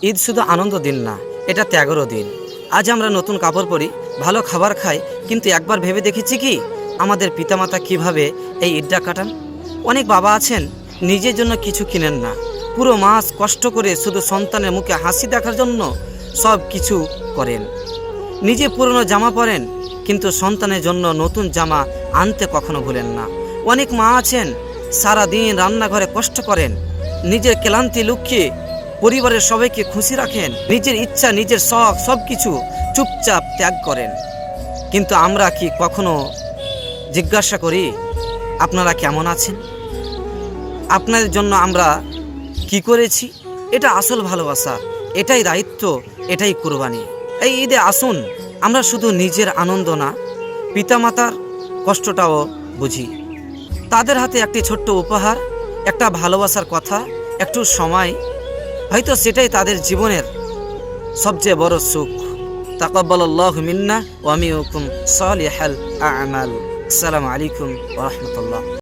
ঈদ শুধু আনন্দ দিন না, এটা ত্যাগেরও দিন। আজ আমরা নতুন কাপড় পরি, ভালো খাবার খাই, কিন্তু একবার ভেবে দেখেছি কি আমাদের পিতামাতা কিভাবে এই ঈদটা কাটান? অনেক বাবা আছেন নিজের জন্য কিছু কিনেন না, পুরো মাস কষ্ট করে শুধু সন্তানের মুখে হাসি দেখার জন্য সব কিছু করেন। নিজে পুরনো জামা পরেন, কিন্তু সন্তানের জন্য নতুন জামা আনতে কখনো ভুলেন না। অনেক মা আছেন সারা দিন রান্নাঘরে কষ্ট করেন, নিজের ক্লান্তি লুকিয়ে পরিবারের সবাইকে খুশি রাখেন, নিজের ইচ্ছা নিজের শখ সব কিছু চুপচাপ ত্যাগ করেন। কিন্তু আমরা কি কখনো জিজ্ঞাসা করি আপনারা কেমন আছেন? আপনাদের জন্য আমরা কি করেছি? এটা আসল ভালোবাসা, এটাই দায়িত্ব, এটাই কুরবানি। এই ঈদে আসুন আমরা শুধু নিজের আনন্দ না, পিতামাতার কষ্টটাও বুঝি। তাদের হাতে একটি ছোট্ট উপহার, একটা ভালোবাসার কথা, একটু সময়, হয়তো সেটাই তাদের জীবনের সবচেয়ে বড় সুখ। তাকাব্বালাল্লাহু মিন্না ওয়া মিনকুম সালিহাল আ'মাল। আসসালামু আলাইকুম ওয়া রাহমাতুল্লাহ।